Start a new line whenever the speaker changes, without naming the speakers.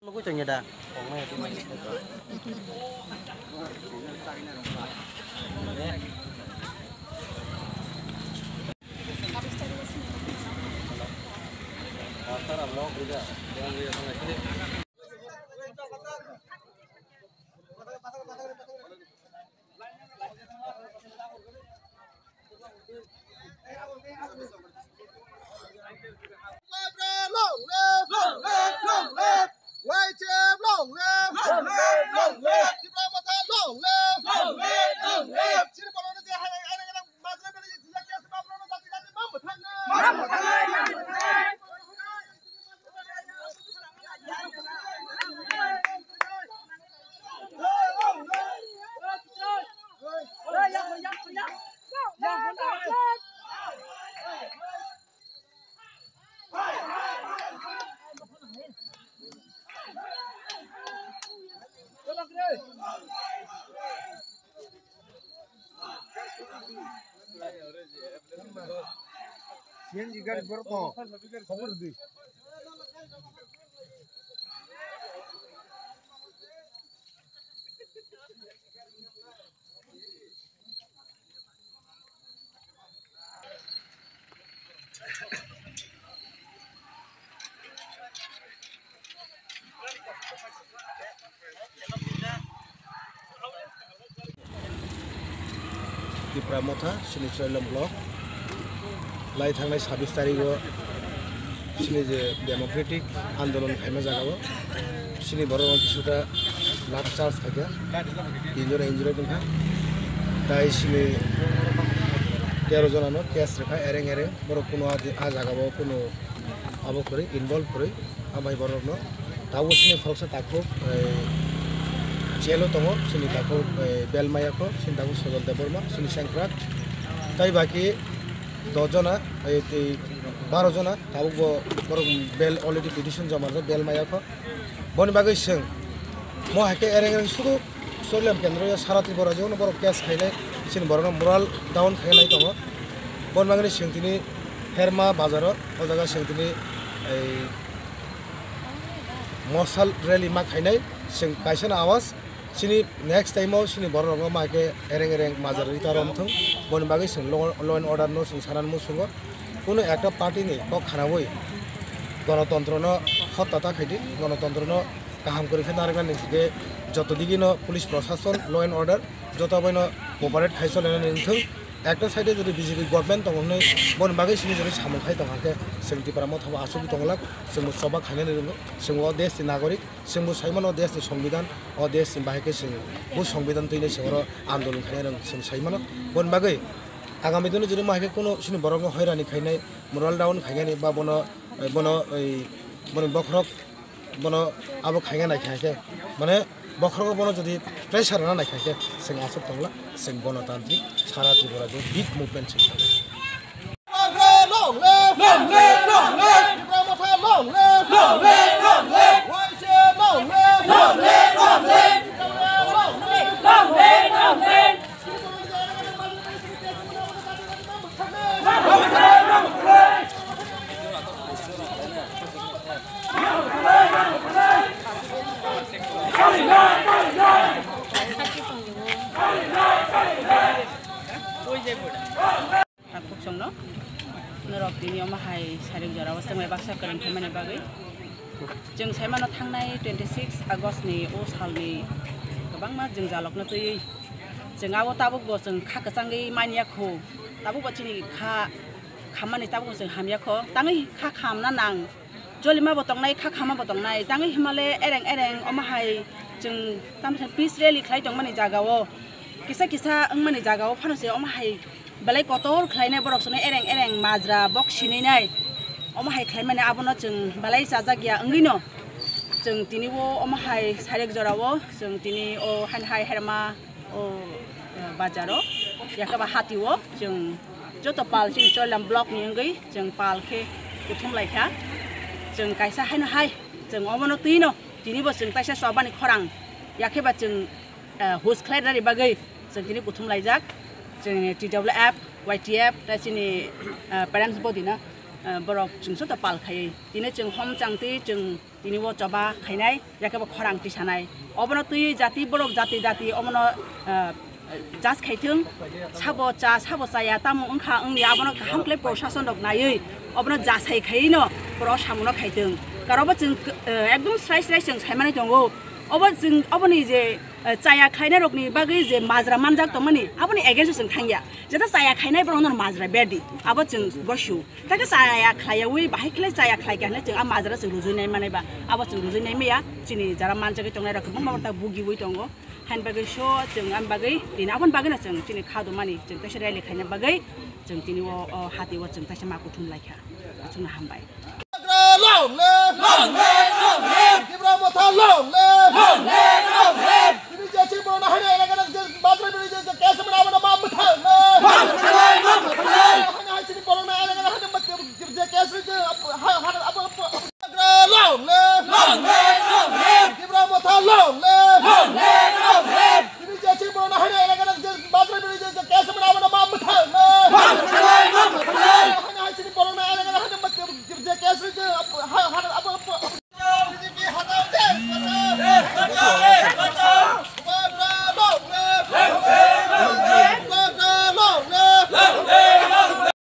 Lúc chừng đã còn này Sian juga berko, kamu lebih. Di Pramotha, sini Selalam Blok. Lai थांनाय 26 तारिखआव सिनि जे democratic आंदोलन खालामनाय जागाव सिनि बर' किसुटा लाख चार्ज থাকে इंजुरी दंखा दाय सिनि 13 जनानो केस रेखा एरें बर' कोनो आ जागाव कोनो आबो करे इनभल्व करे आमाय बरनो दाव सिनि फरसा ताको जेलो दङ सिनि ताको बेलमायाको सिनि ताको सगल देबरमा सिनि संक्रात ताई बाकी 10 जना 12 जना ताबो बेल अलरेडी पिटिशन जमा जाबाय बेल मायाखौ बन बागै सों म हाके एरें सुदु सलेम केन्द्र साराति बराजों बर केस खायनाय सिन बरनो मोराल डाउन खायनाय दङ बन बागै सोंथिनि हेरमा बाजाराव ओ जागा सोंथिनि मसाल रैली मा खायनाय सों कायसन आवाज सिनि नेक्स्ट टाइमाव सिनि बरनो माके एरें माजार रिटारम थं बन बागै सों ल एन्ड अर्डार नो सों सारान मु सुङो কোনো একটা পার্টি নেই ক খারাপই গণতন্ত্র হত্যা খাইটি গণতন্ত্র কাহাম করে নারগা নিকে যত দিকে পুলিশ প্রশাসন ল এন্ড অর্ডার যত বইন কোপারেট খাইছল নিথং একটা সাইডে যদি বিজেপি গভর্নমেন্ট তখন বন বাগै सिनि যদি সামল খাই তহাকে जोंति पारा मथाव आसुबि तंलाक जों सबा खाने रोंगो जों अ देशनि नागरिक जों साइमन अ देशनि संविधान अ देशनि बाहेके जों बु संविधान तैने सिङाव आन्दोलन खाने रों जों साइमन बन बागै आगामी दिन जुदि माहिके कोनो सिनि बरंग हैरानि खायनाय मोराल डाउन खायगानि बा बनो बखरक बनो आबो खायगा नायखायके माने बखरक बनो जुदि प्रेसार ना नायखायके जों आसब तंला जों गणतान्त्रिक सारा त्रिपुरा जो बिग मुभमेन्ट जों Ini oma hai saring jara was tengah baksa keren kemana bagai, jeng saya mana tangnai 26 Agustus ni o sal ni, kebang mah jeng jalok nanti, jeng awal tabuk bos jeng kah kecanggi mania ko, tabuk bos ini kah mana tabuk bos jeng hamia ko, tangi kah kam nanang, joli mah botong nai kah kama botong nai, tangi himale ereng oma hai jeng tampil peace rally kelai jeng mana jagawo, kisah mana jagawo panas oma hai balai kotor kelainnya borok sini ereng mazra bok sini nai, oma hai kelain mana abono jeng balai sajak ya enggino, jeng tini wo oma hai sarik jorawo, jeng tini o hai herma o bazaro, ya kaba hati wo, jeng joto pal sini Selalam blok ni enggay, jeng pal ke kutum laika, jeng kaisa hai, jeng omono tini wo jeng kaisa sobani korang, ya keba jeng host kelain dari bagai, jeng tini kutum laijak. Jeng TWF, YTF, dan sini parents body na, borok jeng sudah pal kai. Tini jeng hom jangti jeng tini wo coba khainai yakaba khorang ti sanai obono tui jati borok jati obono jas khaitung sabo cha tamu ongkha ongni abono hamkle proshashan rok nai obono jasai khaino pro samuno khaitung karoba jeng ekdom srai jeng saimani tongo oboni je chaya khainai rokni bagui je majra manjak tongmani aboni against jeng thangya jeta chaya khainai borno majra bedi abo jeng gosu taka chaya khlaiwi bahai khlai chaya khlai kana jeng a majra jeng rujunai manai ba abo jeng rujunai meya chini jara manjak tongnai rok mamata bugi wi tongo han bagai sho jeng am bagai tin abon bagai na jeng chini khadu mani jeng tasha rally khaina bagai jeng tini wo hati wo jeng tasha ma kuthum laikha achuna hambai